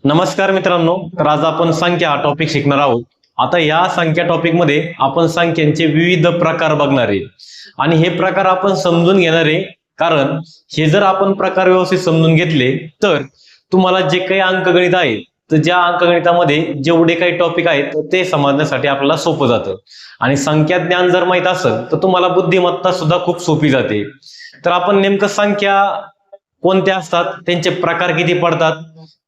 नमस्कार मित्रांनो, तर आज आपण संख्या हा टॉपिक शिकणार आहोत. आता या संख्या टॉपिक मध्ये आपण संख्यांचे विविध प्रकार बघणार आहे आणि हे प्रकार आपण समजून घेणार आहे. कारण हे जर आपण प्रकार व्यवस्थित समजून घेतले तर तुम्हाला जे काही अंकगणित आहे, तर ज्या अंकगणितामध्ये जेवढे काही टॉपिक आहेत ते समजण्यासाठी आपल्याला सोपं जातं. आणि संख्या ज्ञान जर माहित असेल तर तुम्हाला बुद्धिमत्ता सुद्धा खूप सोपी जाते. तर आपण नेमकं संख्या कोणत्या असतात, त्यांचे प्रकार किती पडतात,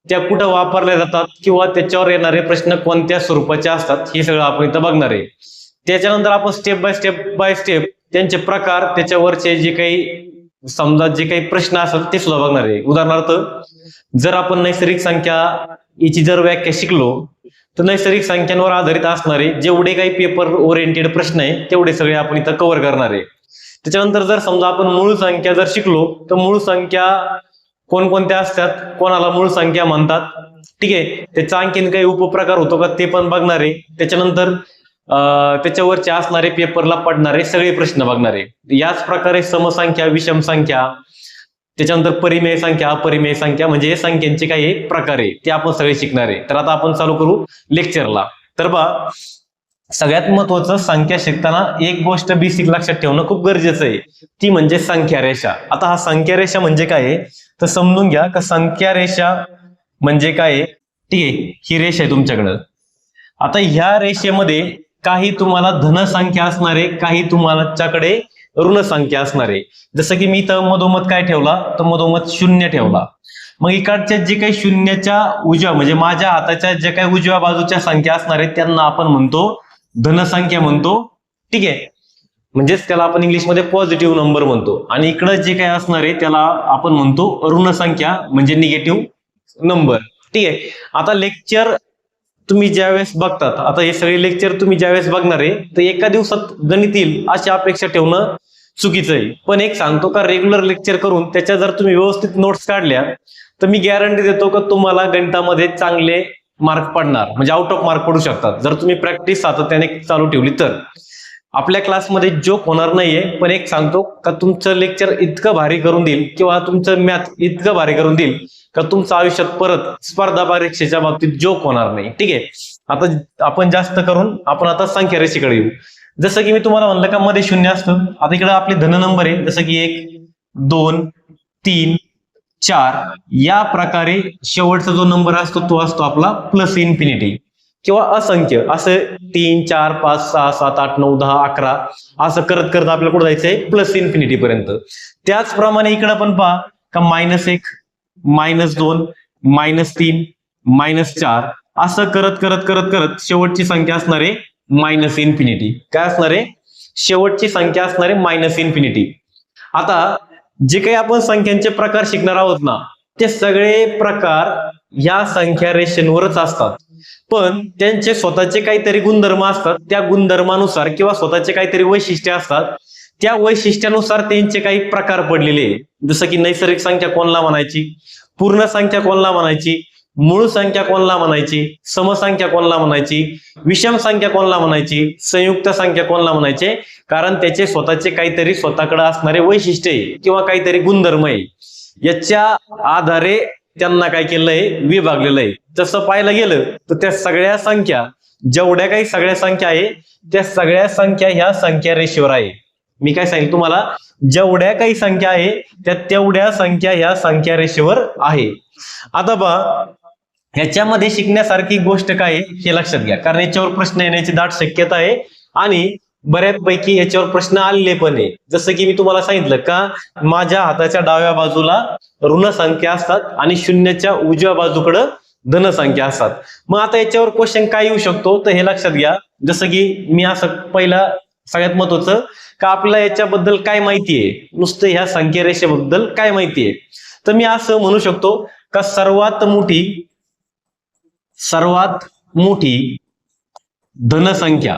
त्या कुठं वापरल्या जातात किंवा त्याच्यावर येणारे प्रश्न कोणत्या स्वरूपाचे असतात, हे सगळं आपण इथं बघणार आहे. त्याच्यानंतर आपण स्टेप बाय स्टेप त्यांचे प्रकार, त्याच्यावरचे जे काही समजा जे काही प्रश्न असतात ते सुद्धा बघणार आहे. उदाहरणार्थ, जर आपण नैसर्गिक संख्या याची जर व्याख्या शिकलो तर नैसर्गिक संख्यांवर आधारित असणारे जेवढे काही पेपर ओरिएंटेड प्रश्न आहे तेवढे सगळे आपण इथं कव्हर करणार आहे. त्याच्यानंतर जर समजा आपण मूळ संख्या जर शिकलो तर मूळ संख्या कोणकोणत्या असतात, कोणाला मूळ संख्या म्हणतात, ठीक आहे, त्याचा आणखीन काही उपप्रकार होतो का ते पण बघणार आहे. त्याच्यानंतर त्याच्यावरचे असणारे पेपरला पडणारे सगळे प्रश्न बघणार आहे. याच प्रकारे समसंख्या, विषम संख्या, त्याच्यानंतर परिमेय संख्या, अपरिमेय संख्या, म्हणजे संख्यांचे काही प्रकार आहे ते आपण सगळे शिकणार आहे. तर आता आपण चालू करू लेक्चरला. तर बघा, सगळ्यात महत्वाचं संख्या शिकताना एक गोष्ट बेसिक लक्षात ठेवणं खूप गरजेचं आहे, ती म्हणजे संख्या रेषा. आता हा संख्या रेषा म्हणजे काय आहे तर समजून घ्या का संख्या रेषा म्हणजे काय आहे. ठीक आहे, ही रेषा आहे तुमच्याकडं. आता ह्या रेषेमध्ये काही तुम्हाला धन संख्या असणार आहे, काही तुमच्याकडे ऋण संख्या असणार आहे. जसं की मी इथं मधोमध काय ठेवला तर मधोमध शून्य ठेवला. मग इकडच्या जे काही शून्याच्या उजव्या म्हणजे माझ्या हाताच्या जे काही उजव्या बाजूच्या संख्या असणार आहेत त्यांना आपण म्हणतो धनसंख्या म्हणतो. ठीक आहे, म्हणजेच त्याला आपण इंग्लिशमध्ये पॉझिटिव्ह नंबर म्हणतो. आणि इकडं जे काही असणार आहे त्याला आपण म्हणतो ऋण संख्या म्हणजे निगेटिव्ह नंबर. ठीक आहे, आता लेक्चर तुम्ही ज्यावेळेस बघतात, आता हे सगळे लेक्चर तुम्ही ज्यावेळेस बघणार आहे तर एका दिवसात गणित येईल अशी अपेक्षा ठेवणं चुकीचं आहे. पण एक सांगतो का, रेग्युलर लेक्चर करून त्याच्या जर तुम्ही व्यवस्थित नोट्स काढल्या तर मी गॅरंटी देतो का तुम्हाला गणितामध्ये चांगले मार्क पडणार, म्हणजे आउट ऑफ मार्क पडू शकतात जर तुम्ही प्रॅक्टिस सातत्याने चालू ठेवली तर. आपल्या क्लासमध्ये जोक होणार नाहीये, पण एक सांगतो का तुमचं लेक्चर इतकं भारी करून देईल किंवा तुमचं मॅथ इतकं भारी करून देईल का तुमचं आयुष्यात परत स्पर्धा परीक्षेच्या बाबतीत जोक होणार नाही. ठीक आहे, आता आपण जास्त करून आपण आता संख्या रेषेकडे येऊ. जसं की मी तुम्हाला म्हणलं का मध्ये शून्य असतं. आता इकडे आपले धन नंबर आहे, जसं की 1, 2, 3, 4. या प्रकारे शेवटचा जो नंबर असतो तो असतो आपला प्लस इन्फिनिटी किंवा असंख्य. असं 3, 4, 5, 6, 7, 8, 9, 10, 11 असं करत करत आपल्याला कुठं जायचंय प्लस इन्फिनिटी पर्यंत. त्याचप्रमाणे इकडे पण पहा का -1, -2, -3, -4 असं करत करत करत करत शेवटची संख्या असणार आहे मायनस इन्फिनिटी. काय असणार आहे, शेवटची संख्या असणार आहे मायनस इन्फिनिटी. आता जे काही आपण संख्यांचे प्रकार शिकणार आहोत ना, ते सगळे प्रकार या संख्या रेषेवरच असतात. पण त्यांचे स्वतःचे काहीतरी गुणधर्म असतात, त्या गुणधर्मानुसार किंवा स्वतःचे काहीतरी वैशिष्ट्य असतात, त्या वैशिष्ट्यानुसार त्यांचे काही प्रकार पडलेले आहे. जसं की नैसर्गिक संख्या कोणला म्हणायची, पूर्ण संख्या कोणला म्हणायची, मूळ संख्या कोणला म्हणायची, समसंख्या कोणला म्हणायची, विषम संख्या कोणला म्हणायची, संयुक्त संख्या कोणला म्हणायचे. कारण त्याचे स्वतःचे काहीतरी स्वतःकडे असणारे वैशिष्ट्य आहे किंवा काहीतरी गुणधर्म आहे, याच्या आधारे त्यांना काय केलंय विभागलेलं आहे. तसं पाहायला गेलं तर त्या सगळ्या संख्या, जेवढ्या काही सगळ्या संख्या आहे त्या सगळ्या संख्या ह्या संख्या रेषेवर आहे. मी काय सांगितलं तुम्हाला, जेवढ्या काही संख्या आहे त्या तेवढ्या संख्या ह्या संख्या रेषेवर आहे. आता बघा, ह्याच्यामध्ये शिकण्यासारखी गोष्ट काय आहे हे लक्षात घ्या, कारण याच्यावर प्रश्न येण्याची दाट शक्यता आहे आणि बऱ्याचपैकी याच्यावर प्रश्न आलेले पण आहे. जसं की मी तुम्हाला सांगितलं का माझ्या हाताच्या डाव्या बाजूला ऋण संख्या असतात आणि शून्याच्या उजव्या बाजूकडं धन संख्या असतात. मग आता याच्यावर क्वेश्चन काय येऊ शकतो तर हे लक्षात घ्या. जसं की मी असं पहिला सगळ्यात महत्वाचं का आपल्याला याच्याबद्दल काय माहिती आहे, नुसतं ह्या संख्या रेषेबद्दल काय माहिती आहे, तर मी असं म्हणू शकतो का सर्वात मोठी धनसंख्या,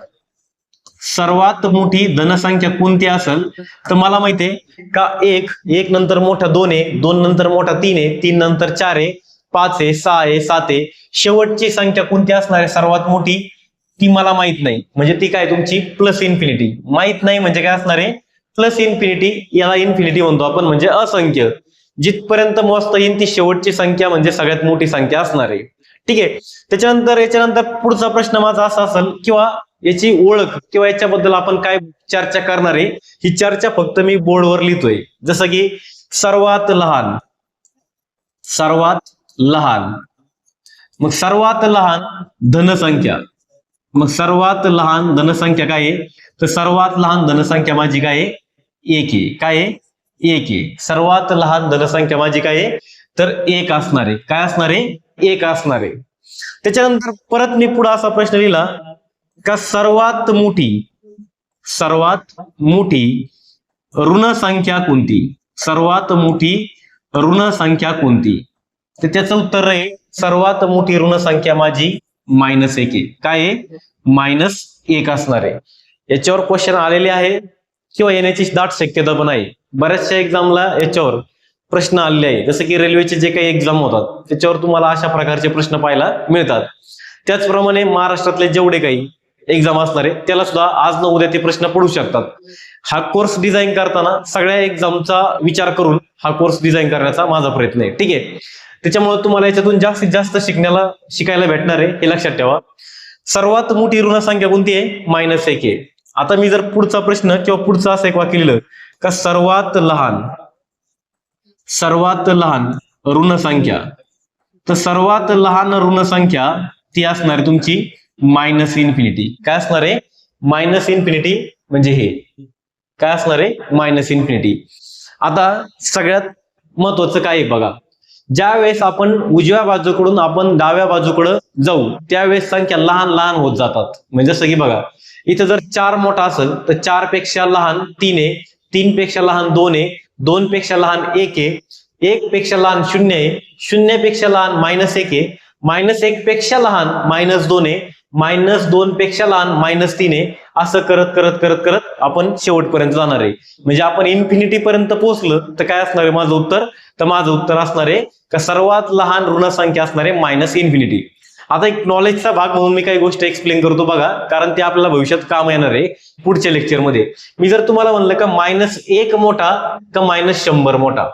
सर्वात मोठी धनसंख्या कोणती असेल तर मला माहितीये का एक नंतर मोठा 2 आहे, 2 नंतर मोठा 3 आहे, 3 नंतर 4 आहे, 5 आहे, 6 आहे, 7 आहे. शेवटची संख्या कोणती असणार आहे सर्वात मोठी ती मला माहित नाही, म्हणजे ती काय तुमची प्लस इन्फिनिटी. माहित नाही म्हणजे काय असणार आहे प्लस इन्फिनिटी, याला इन्फिनिटी म्हणतो आपण म्हणजे असंख्य. जिथपर्यंत मोजता येईल ती शेवटची संख्या म्हणजे सगळ्यात मोठी संख्या असणार आहे. ठीक आहे. याच्यानंतर पुढचा प्रश्न माझा असा असेल किंवा याची ओळख किंवा याच्याबद्दल आपण काय चर्चा करणार आहे ही चर्चा फक्त मी बोर्डवर लिहितोय. जसं की सर्वात लहान, मग सर्वात लहान धनसंख्या, मग सर्वात लहान धनसंख्या काय आहे, तर सर्वात लहान धनसंख्या माझी काय आहे, 1 आहे. काय आहे, 1 आहे. सर्वात लहान धनसंख्या माझी काय आहे, तर 1 असणार आहे. काय असणार आहे, 1 असणार आहे. त्याच्यानंतर परत मी पुढे असा प्रश्न लिहिला का सर्वात मोठी ऋण संख्या कोणती, सर्वात मोठी ऋण संख्या कोणती, तर त्याचं उत्तर आहे सर्वात मोठी ऋण संख्या माझी -1 आहे. काय आहे, -1 असणार आहे. याच्यावर क्वेश्चन आलेले आहे किंवा येण्याची दाट शक्यता पण आहे. बऱ्याचशा एक्झामला याच्यावर प्रश्न आलेले आहे. जसं की रेल्वेचे जे काही एक्झाम होतात त्याच्यावर तुम्हाला अशा प्रकारचे प्रश्न पाहायला मिळतात. त्याचप्रमाणे महाराष्ट्रातले जेवढे काही एक्झाम असणार आहे त्याला सुद्धा आज न उद्या ते प्रश्न पडू शकतात. हा कोर्स डिझाईन करताना सगळ्या एक्झामचा विचार करून हा कोर्स डिझाईन करण्याचा माझा प्रयत्न आहे. ठीक आहे. त्याच्यामुळे तुम्हाला याच्यातून जास्तीत जास्त शिकायला भेटणार आहे हे लक्षात ठेवा. सर्वात मोठी ऋण संख्या कोणती आहे, -1 आहे. आता मी जर पुढचा प्रश्न किंवा पुढचं असं एक वाक्य लिहिलं का सर्वात लहान ऋण संख्या, तर सर्वात लहान ऋण संख्या ती असणार आहे तुमची -∞. काय असणार आहे, -∞. म्हणजे हे काय असणार आहे, -∞. आता सगळ्यात महत्वाचं काय आहे बघा, ज्या वेळेस आपण उजव्या बाजूकडून आपण डाव्या बाजूकडे जाऊ त्यावेळेस संख्या लहान लहान होत जातात. म्हणजे जसं की बघा इथं जर 4 मोठा असेल तर 4 पेक्षा लहान 3 आहे, 3 पेक्षा लहान 2 आहे, 2 पेक्षा लहान 1 आहे, 1 पेक्षा लहान 0 आहे, 0 पेक्षा लहान -1 आहे, -1 पेक्षा लहान -2 आहे, -2 पेक्षा लहान -3 आहे. असं करत करत करत करत आपण शेवटपर्यंत जाणार आहे. म्हणजे आपण इन्फिनिटी पर्यंत पोहोचलं तर काय असणार आहे माझं उत्तर, तर माझं उत्तर असणार आहे का सर्वात लहान ऋण संख्या असणार आहे -∞. आता एक नॉलेजचा भाग म्हणून मी काही गोष्टी एक्सप्लेन करतो बघा, कारण ते आपल्याला भविष्यात काम येणार आहे पुढच्या लेक्चरमध्ये. मी जर तुम्हाला म्हणलं का -1 मोठा का -100 मोठा,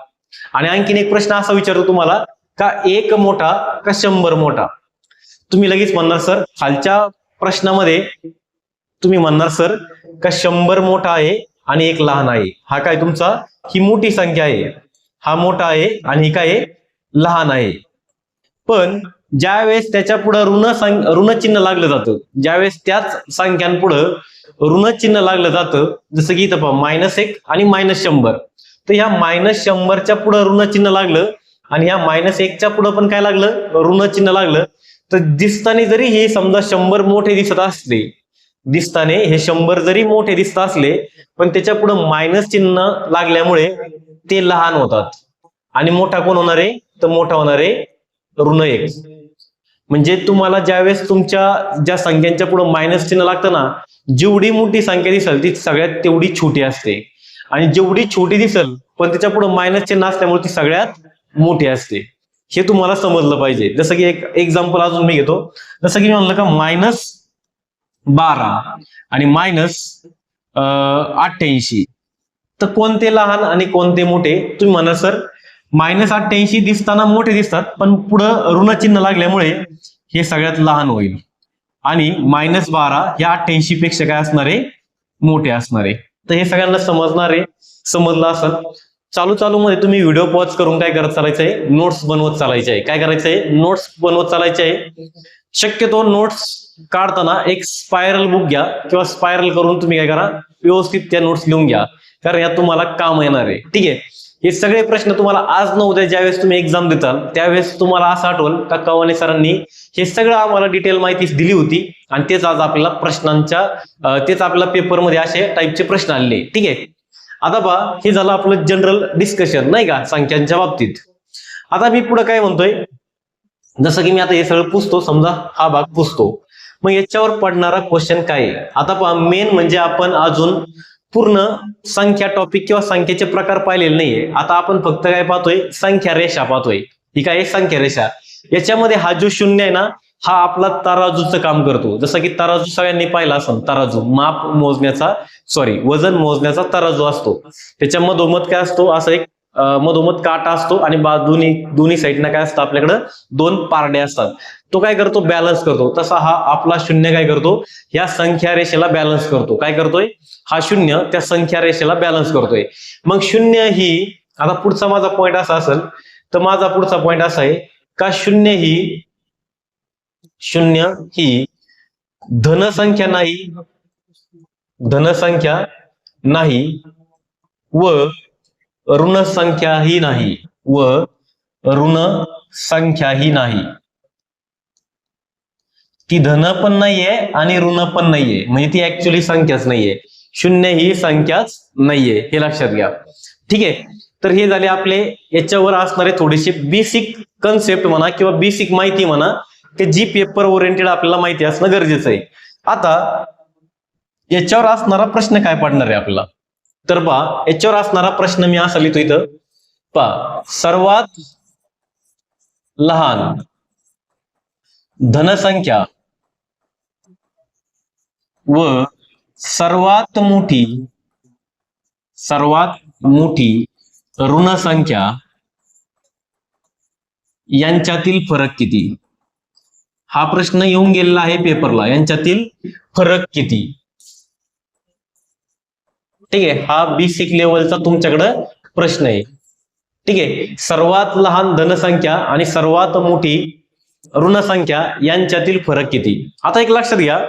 आणि आणखीन एक प्रश्न असा विचारतो तुम्हाला का 1 मोठा का 100 मोठा, तुम्ही लगेच म्हणणार सर खालच्या प्रश्नामध्ये तुम्ही म्हणणार सर का 100 मोठा आहे आणि 1 लहान आहे. हा काय तुमचा ही मोठी संख्या आहे, हा मोठा आहे आणि ही काय आहे, लहान आहे. पण ज्यावेळेस त्याच्या पुढे ऋणचिन्ह लागलं जातं, ज्यावेळेस त्याच संख्यांपुढे ऋणचिन्ह लागलं जातं, जसं की इथं पहा -1 आणि -100, तर ह्या -100च्या पुढे ऋणचिन्ह लागलं आणि ह्या -1च्या पुढे पण काय लागलं, ऋणचिन्ह लागलं. तर दिसताना जरी हे समजा 100 मोठे दिसत असले, दिसताने हे 100 जरी मोठे दिसत असले पण त्याच्या पुढे मायनस चिन्ह लागल्यामुळे ते लहान होतात. आणि मोठा कोण होणार आहे, तर मोठा होणार आहे ऋण 1. म्हणजे तुम्हाला ज्यावेळेस तुमच्या ज्या संख्यांच्या पुढे मायनस चिन्ह लागतं ना, जेवढी मोठी संख्या दिसेल ती सगळ्यात तेवढी छोटी असते, आणि जेवढी छोटी दिसेल पण त्याच्या पुढे मायनस चिन्ह असल्यामुळे ती सगळ्यात मोठी असते. हे तुम्हाला समजलं पाहिजे. जसं की एक एक्झाम्पल अजून मी घेतो, जसं की मी म्हणलं का -12 आणि -88, तर कोणते लहान आणि कोणते मोठे, तुम्ही म्हणा सर -88 दिसताना मोठे दिसतात पण पुढे ऋणचिन्ह लागल्यामुळे हे सगळ्यात लहान होईल, आणि -12 हे 88 पेक्षा काय असणार आहे, मोठे असणार आहे. तर हे सगळ्यांना समजलं असेल. चालू मध्ये तुम्ही व्हिडिओ पॉज करून काय करत चालायचंय, नोट्स बनवत चालायचे आहे. काय करायचंय, नोट्स बनवत चालायचे आहे. शक्यतो नोट्स काढताना एक स्पायरल बुक घ्या किंवा स्पायरल करून तुम्ही काय करा, व्यवस्थित त्या नोट्स लिहून घ्या, कारण यात तुम्हाला काम येणार आहे. ठीक आहे. हे सगळे प्रश्न तुम्हाला आज न उद्या ज्यावेळेस तुम्ही एक्झाम देताल त्यावेळेस तुम्हाला असं आठवल का कवाने सरांनी हे सगळं आम्हाला डिटेल माहिती दिली होती, आणि तेच आज आपल्याला तेच आपल्याला पेपरमध्ये असे टाईपचे प्रश्न आलेले. ठीक आहे. आता पहा, हे झालं आपलं जनरल डिस्कशन नाही का संख्यांच्या बाबतीत. आता मी पुढे काय म्हणतोय, जसं की मी आता हे सगळं पुसतो, समजा हा भाग पुसतो, मग याच्यावर पडणारा क्वेश्चन काय आहे. आता पहा, मेन म्हणजे आपण अजून पूर्ण संख्या टॉपिक किंवा संख्येचे प्रकार पाहिलेले नाहीये. आता आपण फक्त काय पाहतोय, संख्या रेषा पाहतोय. ही काय आहे, संख्या रेषा. याच्यामध्ये हा जो 0 आहे ना, हा आपला तराजूचं काम करतो. जसं की तराजू सगळ्यांनी पाहिला असेल, तराजू वजन मोजण्याचा तराजू असतो. त्याच्या मधोमध काय असतो, असं एक मधोमध काटा असतो आणि दोन्ही साईडना काय असतं आपल्याकडं 2 पारडे असतात. तो काय करतो, बॅलन्स करतो. तसा हा आपला शून्य काय करतो, या संख्या रेषेला बॅलन्स करतो. काय करतोय, हा शून्य त्या संख्या रेषेला बॅलन्स करतोय. मग शून्य ही, आता पुढचा माझा पॉईंट असा असेल, तर माझा पुढचा पॉईंट असा आहे का शून्य ही धनसंख्या नाही व ऋण संख्याही नाही. ती धन पण नाहीये आणि ऋण पण नाहीये, म्हणजे ती ऍक्च्युअली संख्याच नाहीये. शून्य ही संख्याच नाहीये, हे लक्षात घ्या. ठीक आहे. तर हे झाले आपले याच्यावर असणारे थोडेसे बेसिक कन्सेप्ट म्हणा किंवा बेसिक माहिती म्हणा, की जी पेपर ओरिएंटेड आपल्याला माहिती असणं गरजेचं आहे. आता याच्यावर असणारा प्रश्न काय पडणार आहे आपल्याला, तर पहा याच्यावर असणारा प्रश्न मी असा लिहितो इथं. पहा, सर्वात लहान धनसंख्या व सर्वात मोठी ऋण संख्या यांच्यातील फरक किती? हा प्रश्न येऊन गेलेला आहे पेपरला. यांच्यातील फरक किती? ठीक आहे. हा बेसिक लेवलचा तुमच्याकडे प्रश्न आहे. ठीक आहे. सर्वात लहान धनसंख्या आणि सर्वात मोठी ऋण संख्या यांच्यातील फरक किती? आता एक लक्षात घ्या,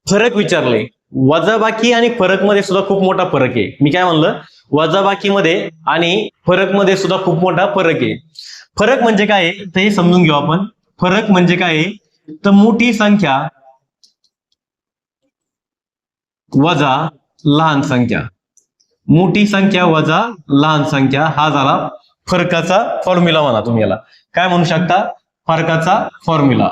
फरक विचारले. वजाबाकी आणि फरक मध्ये सुद्धा खूप मोठा फरक आहे. मी काय म्हणलं, वजाबाकीमध्ये आणि फरक मध्ये सुद्धा खूप मोठा फरक आहे. फरक म्हणजे काय तर हे समजून घेऊ आपण. फरक म्हणजे काय तर मोठी संख्या वजा लहान संख्या, मोठी संख्या वजा लहान संख्या, हा झाला फरकाचा फॉर्म्युला म्हणा. तुम्ही याला काय म्हणू शकता, फरकाचा फॉर्म्युला.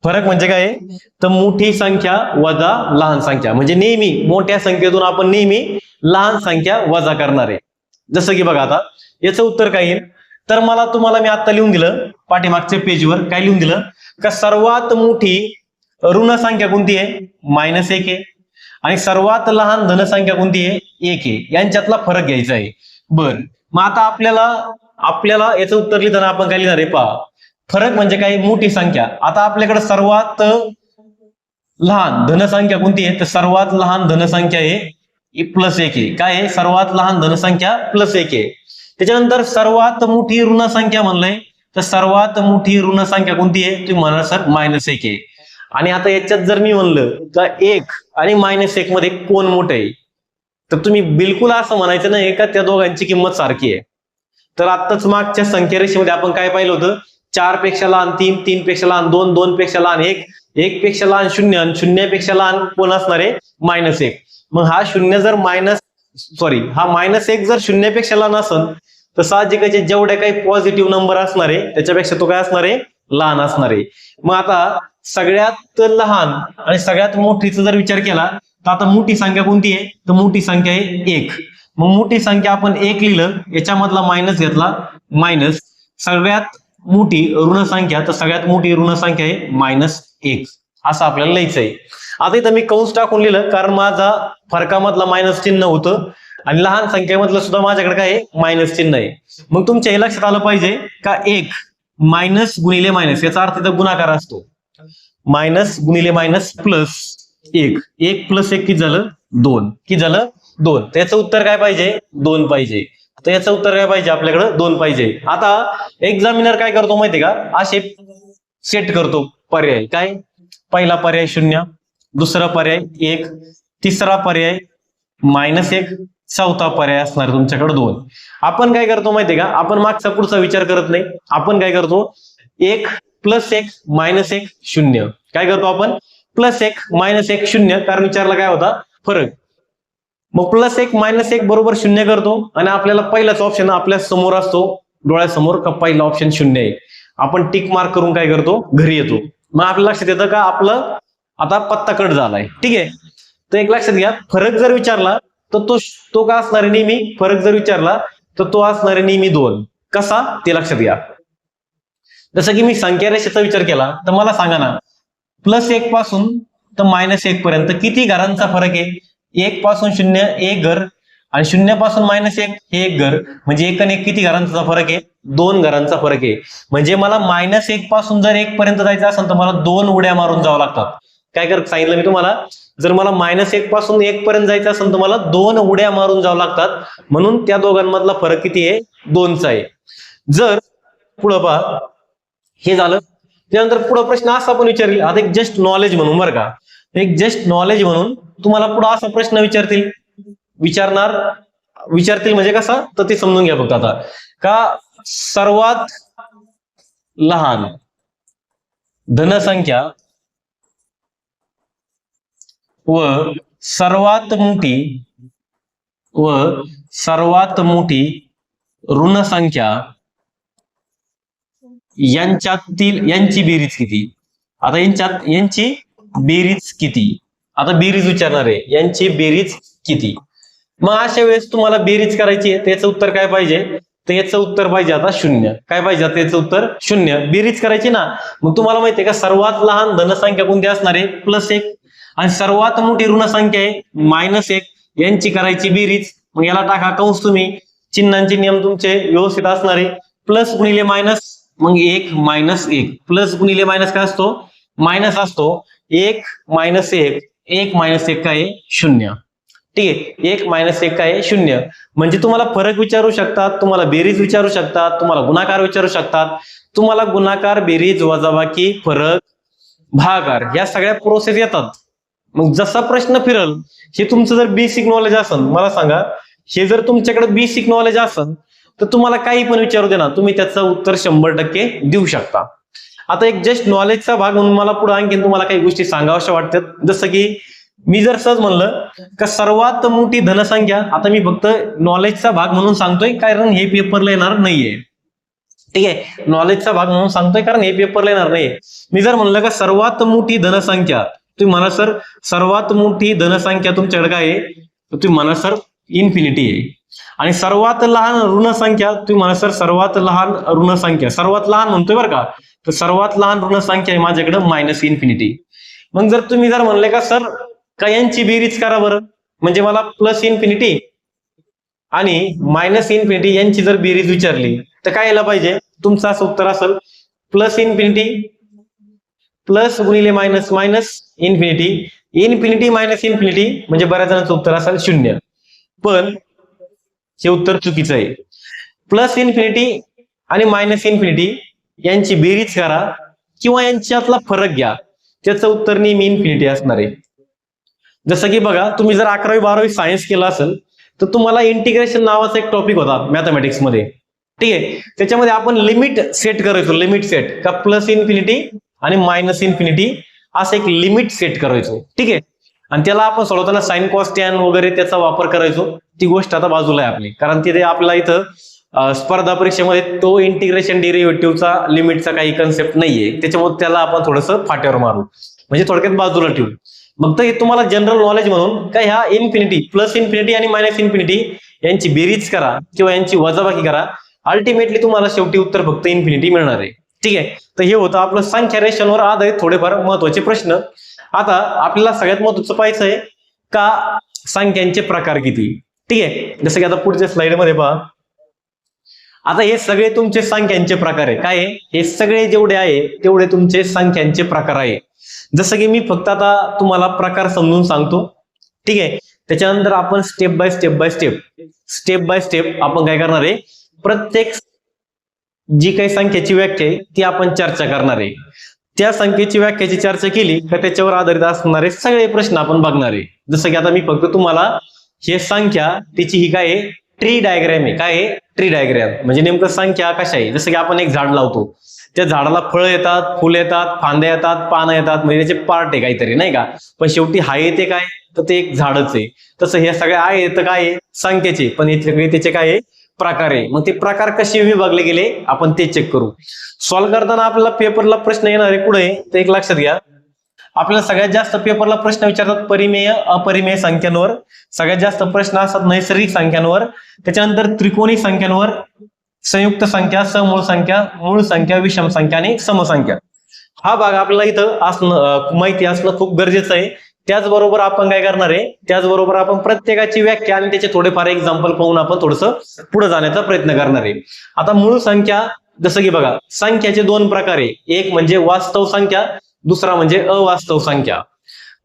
फरक म्हणजे काय तर मोठी संख्या वजा लहान संख्या, म्हणजे नेहमी मोठ्या संख्येतून आपण नेहमी लहान संख्या वजा करणार आहे. जसं की बघा आता याचं उत्तर काय येईल, तर तुम्हाला मी आता लिहून दिलं पाठीमागच्या पेजवर. काय लिहून दिलं का सर्वात मोठी ऋण संख्या कोणती आहे, -1 आहे, आणि सर्वात लहान धनसंख्या कोणती आहे, 1 आहे. यांच्यातला फरक घ्यायचा आहे. बर, मग आता आपल्याला याचं उत्तर लिहिताना आपण काय लिहिणार आहे, पहा फरक म्हणजे काय, मोठी संख्या. आता आपल्याकडे सर्वात लहान धनसंख्या कोणती आहे, तर सर्वात लहान धनसंख्या आहे +1 आहे. काय आहे, सर्वात लहान धनसंख्या +1 आहे. त्याच्यानंतर सर्वात मोठी ऋण संख्या म्हणलंय, तर सर्वात मोठी ऋण संख्या कोणती आहे, तुम्ही म्हणाल सर -1 आहे. आणि आता याच्यात जर मी म्हणलं तर 1 आणि -1 मध्ये कोण मोठं आहे, तर तुम्ही बिलकुल असं म्हणायचं नाही का त्या दोघांची किंमत सारखी आहे. तर आत्ताच मागच्या संख्या रेषेमध्ये आपण काय पाहिलं होतं, 4 पेक्षा लहान 3, 3 पेक्षा लहान 2, 2 पेक्षा लहान 1, 1 पेक्षा लहान 0 आणि 0 पेक्षा लहान कोण असणार आहे, -1. मग हा -1 जर -1 पेक्षा लहान असेल तर साहजिकच जेवढे काही पॉझिटिव्ह नंबर असणार आहे त्याच्यापेक्षा तो काय असणार आहे, लहान असणार आहे. मग आता सगळ्यात लहान आणि सगळ्यात मोठीचा जर विचार केला तर आता मोठी संख्या कोणती आहे, तर मोठी संख्या आहे 1. मग मोठी संख्या आपण 1 लिहिलं, याच्यामधला मायनस घेतला, मायनस सगळ्यात मोठी ऋण संख्या, तर सगळ्यात मोठी ऋण संख्या आहे -1, असं आपल्याला लिहायचं आहे. आता इथं मी कंस टाकून लिहिलं कारण माझा फरकामधला मायनस चिन्ह होतं आणि लहान संख्येमधलं सुद्धा माझ्याकडे काय आहे, मायनस चिन्ह आहे. मग तुमच्या हे लक्षात आलं पाहिजे का 1 मायनस गुणिले मायनस, याचा अर्थ इथं गुणाकार असतो. मायनस गुणिले मायनस प्लस 1, 1 + 1 किती झालं, 2. किती झालं, 2. त्याचं उत्तर काय पाहिजे, 2 पाहिजे. तर याचं उत्तर काय पाहिजे, आपल्याकडे 2 पाहिजे. आता एक्झामिनर काय करतो माहितीये का, असे सेट करतो पर्याय. काय, पहिला पर्याय 0, दुसरा पर्याय 1, तिसरा पर्याय -1, चौथा पर्याय असणार तुमच्याकडे 2. आपण काय करतो माहितीये का, आपण मागचा पुढचा विचार करत नाही. आपण काय करतो, 1 + 1 -1 0. काय करतो आपण, +1 -1 0, कारण विचारला काय होता, फरक. मग +1 -1 बरोबर 0 करतो आणि आपल्याला पहिलाच ऑप्शन आपल्या समोर असतो, डोळ्यासमोर, का पहिला ऑप्शन 0 आहे. आपण टिक मार्क करून काय करतो, घरी येतो. मग आपल्या लक्षात येतं का आपलं आता पत्ता कट झालाय. ठीक आहे. तर एक लक्षात घ्या, फरक जर विचारला तर तो का असणार आहे नेहमी, फरक जर विचारला तर तो असणार आहे नेहमी 2. कसा ते लक्षात घ्या. जसं की मी संख्या रेषेचा विचार केला तर मला सांगा ना, +1 पासून तर -1 पर्यंत किती घरांचा फरक आहे, 1 पासून 0 1 घर, आणि शून्यापासून -1 हे एक घर, म्हणजे 1 आणि 1 किती घरांचा फरक आहे? 2 घरांचा फरक आहे. म्हणजे मला -1 पासून जर 1 पर्यंत जायचं असेल तर मला 2 उड्या मारून जावं लागतात. काय करत सांगितलं मी तुम्हाला? जर मला -1 पासून 1 पर्यंत जायचं असेल तर मला 2 उड्या मारून जावं लागतात. म्हणून त्या दोघांमधला फरक किती आहे? 2चा आहे. जर पुढं पहा, हे झालं. त्यानंतर पुढे प्रश्न असा पण विचारेल, आता एक जस्ट नॉलेज म्हणून बरं का, एक जस्ट नॉलेज म्हणून तुम्हाला पुढे असा प्रश्न विचारतील म्हणजे कसा, तर ते समजून घ्या फक्त आता. का सर्वात लहान धनसंख्या व सर्वात मोठी ऋणसंख्या यांची बेरीज किती? आता यांची बेरीज किती? आता बेरीज विचारणार आहे, यांची बेरीज किती? मग अशा वेळेस तुम्हाला बेरीज करायची आहे, त्याचं उत्तर काय पाहिजे? तर याचं उत्तर पाहिजे आता 0. काय पाहिजे? त्याचं उत्तर 0. बेरीज करायची ना, मग तुम्हाला माहितीये का सर्वात लहान धनसंख्या कोणती असणार आहे? +1. आणि सर्वात मोठी ऋणसंख्या आहे -1. यांची करायची बेरीज. मग याला टाका कंस, तुम्ही चिन्हांचे नियम तुमचे व्यवस्थित असणार आहे. प्लस गुणिले मायनस, मग 1 -1. प्लस गुणिले मायनस काय असतो? मायनस असतो. 1 - 1, 1 - 1 काय आहे? 0. ठीक आहे, 1 - 1 काय आहे? 0. म्हणजे तुम्हाला फरक विचारू शकतात, तुम्हाला बेरीज विचारू शकतात, तुम्हाला गुणाकार विचारू शकतात. तुम्हाला गुणाकार, बेरीज, वजाबाकी, फरक, भागाकार या सगळ्या प्रोसेस येतात. मग जसा प्रश्न फिरल, हे तुमचं जर बेसिक नॉलेज असेल, मला सांगा, हे जर तुमच्याकडे बेसिक नॉलेज असेल तर तुम्हाला काही पण विचारू दे ना, तुम्ही त्याचं उत्तर 100% देऊ शकता. आता एक जस्ट नॉलेजचा भाग म्हणून मला पुढे आणखी तुम्हाला काही गोष्टी सांगाव्याशा वाटतात. जसं की मी जर सहज म्हणलं का सर्वात मोठी धनसंख्या, आता मी फक्त नॉलेजचा भाग म्हणून सांगतोय कारण हे पेपरला येणार नाहीये. ठीक आहे, नॉलेजचा भाग म्हणून सांगतोय कारण हे पेपरला येणार नाहीये. मी जर म्हणलं का सर्वात मोठी धनसंख्या, तुम्ही म्हणा सर सर्वात मोठी धनसंख्या तुमच्याकडे काय आहे? तुम्ही म्हणा सर इन्फिनिटी आहे. आणि सर्वात लहान ऋणसंख्या, तुम्ही म्हणा सर सर्वात लहान ऋणसंख्या, सर्वात लहान म्हणतोय बरं का, तर सर्वात लहान ऋणसंख्या आहे माझ्याकडे -इन्फिनिटी. मग जर तुम्ही जर म्हणले का सर का यांची बेरीज करा बरं, म्हणजे मला +इन्फिनिटी आणि -इन्फिनिटी यांची जर बेरीज विचारली तर काय यायला पाहिजे? तुमचं असं उत्तर असेल +इन्फिनिटी प्लस गुणिले मायनस इन्फिनिटी, इन्फिनिटी - इन्फिनिटी, म्हणजे बऱ्याच जणांचं उत्तर असेल 0. पण हे उत्तर चुकीचं आहे. +इन्फिनिटी आणि -इन्फिनिटी यांची बेरीज करा किंवा यांच्यातला फरक घ्या, त्याचं उत्तर नेहमी इन्फिनिटी असणार आहे. जसं की बघा, तुम्ही जर 11वी 12वी सायन्स केलं असेल तर तुम्हाला इंटिग्रेशन नावाचा एक टॉपिक होता मॅथमॅटिक्स मध्ये. ठीक आहे, त्याच्यामध्ये आपण लिमिट सेट करायचो, लिमिट सेट का +इन्फिनिटी आणि -इन्फिनिटी असं एक लिमिट सेट करायचो. ठीक आहे, आणि त्याला आपण सोडवताना साइन कॉस टॅन वगैरे त्याचा वापर करायचो. ती गोष्ट आता बाजूला आहे आपली, कारण तिथे आपला इथं स्पर्धा परीक्षेमध्ये तो इंटिग्रेशन डेरिव्हेटिव्हचा लिमिटचा काही कन्सेप्ट नाहीये, त्याच्यामुळे त्याला आपण थोडंसं फाट्यावर मारू, म्हणजे थोडक्यात बाजूला ठेवू. मग तर हे तुम्हाला जनरल नॉलेज म्हणून काय, ह्या इन्फिनिटी, +इन्फिनिटी आणि -इन्फिनिटी यांची बेरीज करा किंवा यांची वजाबाकी करा, अल्टिमेटली तुम्हाला शेवटी उत्तर फक्त इन्फिनिटी मिळणार आहे. ठीक आहे, तर हे होतं आपलं संख्या रेषांवर आधारित थोडेफार महत्वाचे प्रश्न. आता आपल्याला सगळ्यात महत्वाचं पाहायचं आहे का संख्यांचे प्रकार किती. ठीक आहे, जसं की आता पुढच्या स्लाइड मध्ये पहा. आता हे सगळे तुमचे संख्यांचे प्रकार आहे. काय आहे? हे सगळे जेवढे आहे तेवढे तुमचे संख्यांचे प्रकार आहे. जसं की मी फक्त आता तुम्हाला प्रकार समजून सांगतो. ठीक आहे, त्याच्यानंतर आपण स्टेप बाय स्टेप आपण काय करणार आहे, प्रत्येक जी काही संख्येची व्याख्या आहे ती आपण चर्चा करणार आहे. त्या संख्येची व्याख्याची चर्चा केली तर त्याच्यावर आधारित असणारे सगळे प्रश्न आपण बघणार आहे. जसं की आता मी फक्त तुम्हाला हे संख्या, तिची ही काय आहे, ट्री डायग्रॅम आहे. काय आहे? ट्री डायग्रॅम म्हणजे नेमकं संख्या कशा आहे. जसं की आपण एक झाड लावतो, त्या झाडाला फळं येतात, फुलं येतात, फांद्या येतात, पानं येतात, म्हणजे त्याचे पार्ट आहे काहीतरी, नाही का, पण शेवटी हा येते काय, तर ते एक झाडच आहे. तसं हे सगळे आहे तर काय आहे, संख्येचे, पण हे सगळे त्याचे काय आहे, प्रकार आहे. मग ते प्रकार कसे विभागले गेले आपण ते चेक करू. सॉल्व्ह करताना आपल्याला पेपरला प्रश्न येणार आहे कुठे, तर एक लक्षात घ्या, आपल्याला सगळ्यात जास्त पेपरला प्रश्न विचारतात परिमेय अपरिमेय संख्यांवर, सगळ्यात जास्त प्रश्न असतात नैसर्गिक संख्यांवर, त्याच्यानंतर त्रिकोणी संख्यांवर, संयुक्त संख्या, समूळ संख्या, मूळ संख्या, विषम संख्या आणि समसंख्या. हा भाग आपल्याला इथं असणं माहिती असणं खूप गरजेचं आहे, त्याचबरोबर आपण काय करणार आहे, त्याचबरोबर आपण प्रत्येकाची व्याख्या आणि त्याचे थोडेफार एक्झाम्पल पाहून आपण थोडंसं पुढे जाण्याचा प्रयत्न करणार आहे. आता मूळ संख्या, जसं की बघा संख्याचे दोन प्रकार आहे, एक म्हणजे वास्तव संख्या, दुसरा म्हणजे अवास्तव संख्या.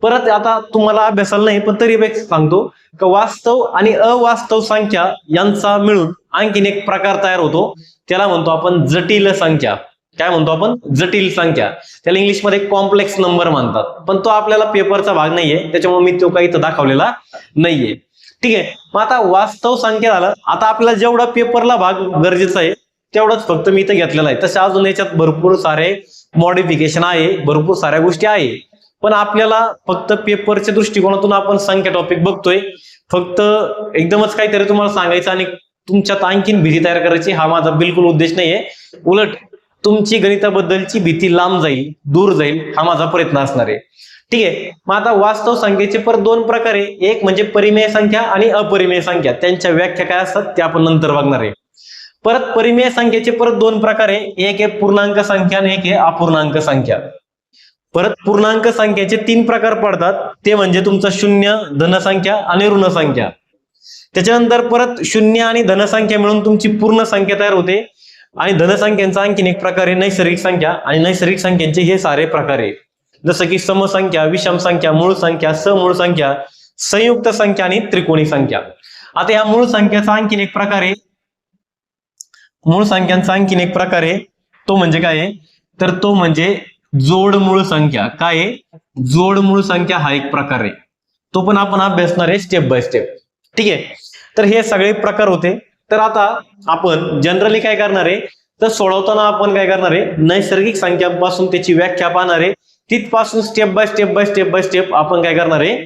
परत आता तुम्हाला अभ्यासाला नाही पण तरी सांगतो की वास्तव आणि अवास्तव संख्या यांचा मिळून आणखीन एक प्रकार तयार होतो, त्याला म्हणतो आपण जटिल संख्या. काय म्हणतो आपण? जटिल संख्या. त्याला इंग्लिशमध्ये कॉम्प्लेक्स नंबर म्हणतात, पण तो आपल्याला पेपरचा भाग नाहीये, त्याच्यामुळे मी तो काही इथं दाखवलेला नाहीये. ठीक आहे, मग आता वास्तव संख्या झालं. आता आपल्याला जेवढा पेपरला भाग गरजेचा आहे तेवढंच फक्त मी इथं घेतलेला आहे. तसे अजून याच्यात भरपूर सारे मॉडिफिकेशन आहे, भरपूर साऱ्या गोष्टी आहे, पण आपल्याला फक्त पेपरच्या दृष्टिकोनातून आपण संख्या टॉपिक बघतोय. फक्त एकदमच काहीतरी तुम्हाला सांगायचं आणि तुमच्यात आणखीन भीती तयार करायची हा माझा बिलकुल उद्देश नाहीये. उलट तुमची गणिताबद्दलची भीती लांब जाईल, दूर जाईल, हा माझा प्रयत्न असणार आहे. ठीक आहे, मग आता वास्तव संख्येचे परत दोन प्रकार आहे, एक म्हणजे परिमेय संख्या आणि अपरिमेय संख्या. त्यांच्या व्याख्या काय असतात ते आपण नंतर बघणार आहे. परत परिमेय संख्येचे परत दोन प्रकार आहे, एक आहे पूर्णांक संख्या आणि एक आहे अपूर्णांक संख्या. परत पूर्णांक संख्येचे तीन प्रकार पडतात, ते म्हणजे तुमचं शून्य, धनसंख्या आणि ऋण संख्या. त्याच्यानंतर परत शून्य आणि धनसंख्या मिळून तुमची पूर्ण संख्या तयार होते. आणि धनसंख्यांचा आणखीन एक प्रकार आहे नैसर्गिक संख्या, आणि नैसर्गिक संख्यांचे हे सारे प्रकार आहे, जसं की समसंख्या, विषम संख्या, मूळ संख्या, समूळ संख्या, संयुक्त संख्या आणि त्रिकोणी संख्या. आता या मूळ संख्याचा आणखीन एक प्रकार आहे, मूळ संख्यांचा आणखीन एक प्रकार आहे, तो म्हणजे काय आहे, तर तो म्हणजे जोड मूळ संख्या. काय आहे? जोड मूळ संख्या हा एक प्रकार आहे, तो पण आपण अभ्यासणार आहे स्टेप बाय स्टेप. ठीक आहे, तर हे सगळे प्रकार होते. तर आता आपण जनरली काय करणार आहे, तर सोडवताना आपण काय करणार आहे, नैसर्गिक संख्यांपासून त्याची व्याख्या पाहणार आहे, तिथपासून step by step by step by step आपण काय करणार आहे,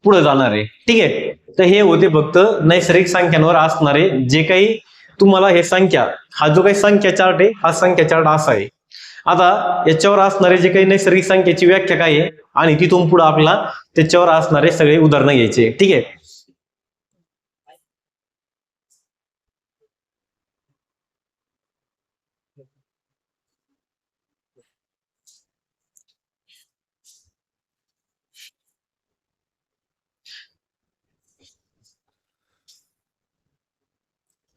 पुढे जाणार आहे. ठीक आहे, तर हे होते फक्त नैसर्गिक संख्यांवर असणारे जे काही तुम्हाला हे संख्या, हा जो काही संख्या चार्ट आहे, हा संख्या चार्ट असा आहे. आता याच्यावर असणारे जे काही नैसर्गिक संख्येची व्याख्या काय आहे आणि तिथून पुढे आपल्याला त्याच्यावर असणारे सगळे उदाहरणं घ्यायचे. ठीक आहे,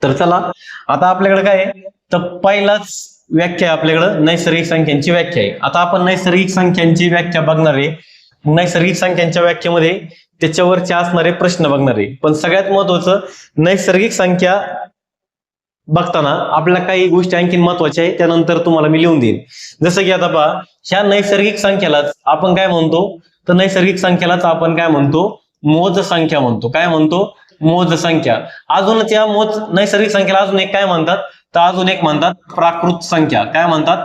तर चला आता आपल्याकडे काय आहे, तर पहिलाच व्याख्या आपल्याकडे नैसर्गिक संख्यांची व्याख्या आहे. आता आपण नैसर्गिक संख्यांची व्याख्या बघणार आहे. नैसर्गिक संख्यांच्या व्याख्येमध्ये त्याच्यावरचे असणारे प्रश्न बघणार आहे. पण सगळ्यात महत्वाचं, नैसर्गिक संख्या बघताना आपल्याला काही गोष्टी आणखी महत्वाच्या आहे, त्यानंतर तुम्हाला मी लिहून देईन. जसं की आता पहा, ह्या नैसर्गिक संख्यालाच आपण काय म्हणतो, तर नैसर्गिक संख्यालाच आपण काय म्हणतो, मोज संख्या म्हणतो. काय म्हणतो? मोज संख्या. अजून त्या नैसर्गिक संख्याला अजून एक काय म्हणतात, तर अजून एक म्हणतात प्राकृत संख्या. काय म्हणतात?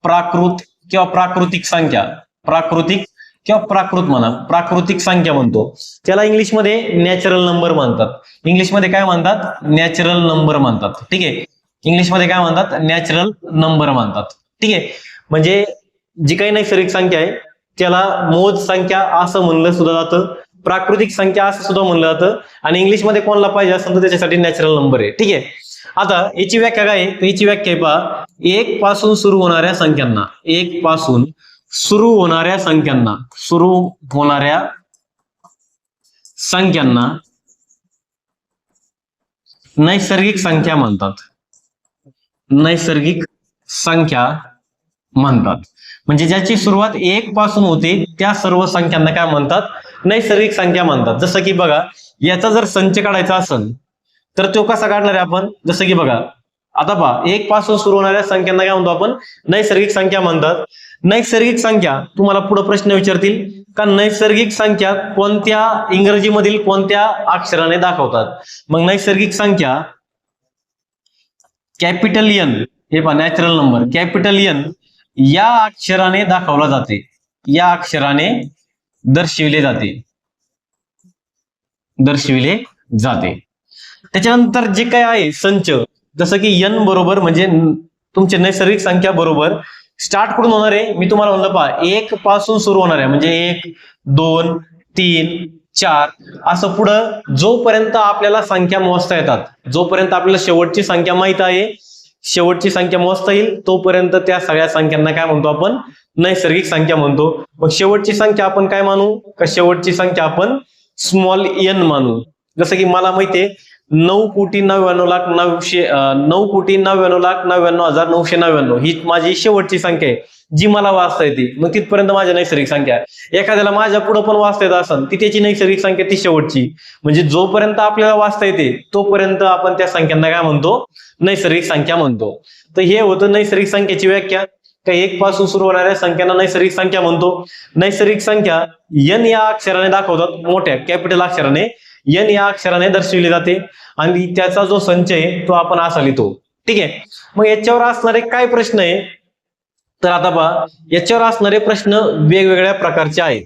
प्राकृत किंवा प्राकृतिक संख्या. प्राकृतिक किंवा प्राकृत म्हणा, प्राकृतिक संख्या म्हणतो. त्याला इंग्लिशमध्ये नॅचरल नंबर म्हणतात. इंग्लिशमध्ये काय म्हणतात? नॅचरल नंबर म्हणतात. ठीक आहे, इंग्लिशमध्ये काय म्हणतात? नॅचरल नंबर म्हणतात. ठीक आहे, म्हणजे जी काही नैसर्गिक संख्या आहे त्याला मोज संख्या असं म्हणलं सुद्धा जातं, प्राकृतिक संख्या असं सुद्धा म्हणलं जातं, आणि इंग्लिशमध्ये कोणाला पाहिजे असेल तर त्याच्यासाठी नॅचरल नंबर आहे. ठीक आहे, आता याची व्याख्या काय आहे, याची व्याख्या आहे पहा, एक पासून सुरू होणाऱ्या संख्यांना, एक पासून सुरू होणाऱ्या संख्यांना, सुरू होणाऱ्या संख्यांना नैसर्गिक संख्या म्हणतात. नैसर्गिक संख्या म्हणतात, म्हणजे ज्याची सुरुवात एक पासून होते त्या सर्व संख्यांना काय म्हणतात? नैसर्गिक संख्या म्हणतात. जसं की बघा, याचा जर संच काढायचा असेल तर तो कसा काढणार आहे आपण? जसं की बघा, आता पहा, एक पासून सुरू होणाऱ्या संख्यांना काय म्हणतो आपण? नैसर्गिक संख्या म्हणतात. नैसर्गिक संख्या तुम्हाला पुढे प्रश्न विचारतील का नैसर्गिक संख्या कोणत्या इंग्रजीमधील कोणत्या अक्षराने दाखवतात? मग नैसर्गिक संख्या कॅपिटल एन, हे पहा नॅचरल नंबर, कॅपिटल एन या अक्षराने दाखवला जाते, या अक्षराने दर्शविले जाते, दर्शविले जाते. त्याच्यानंतर जे काय आहे संच, जसं की एन बरोबर म्हणजे तुमचे नैसर्गिक संख्या बरोबर स्टार्ट कुठून होणार आहे? मी तुम्हाला म्हणलं पहा, एक पासून सुरू होणार आहे, म्हणजे 1, 2, 3, 4 असं पुढं जोपर्यंत आपल्याला संख्या मोजता येतात, जोपर्यंत आपल्याला शेवटची संख्या माहित आहे शेवटची संख्या मोजता येईल तोपर्यंत त्या सगळ्या संख्यांना काय म्हणतो आपण, नैसर्गिक संख्या म्हणतो. मग शेवटची संख्या आपण काय मानू, का शेवटची संख्या आपण स्मॉल n मानू. जसं की मला माहितीये 9,99,99,99,99,999 ही माझी शेवटची संख्या आहे जी मला वाचता येते. मग तिथपर्यंत माझी नैसर्गिक संख्या आहे. एखाद्याला माझ्या पुढे पण वाचता येत असेल ती त्याची नैसर्गिक संख्या ती शेवटची. म्हणजे जोपर्यंत आपल्याला वाचता येते तोपर्यंत आपण त्या संख्यांना काय म्हणतो, नैसर्गिक संख्या म्हणतो. तर हे होतं नैसर्गिक संख्येची व्याख्या. काही 1 पासून सुरू होणाऱ्या संख्यांना नैसर्गिक संख्या म्हणतो. नैसर्गिक संख्या n या अक्षराने दाखवतात, मोठ्या कॅपिटल अक्षराने n या अक्षराने दर्शविली जाते आणि त्याचा जो संच आहे तो आपण असा लिहितो. ठीक आहे. मग याच्यावर असणारे काय प्रश्न आहे, तर आता पहा याच्यावर असणारे प्रश्न वेगवेगळ्या प्रकारचे आहेत.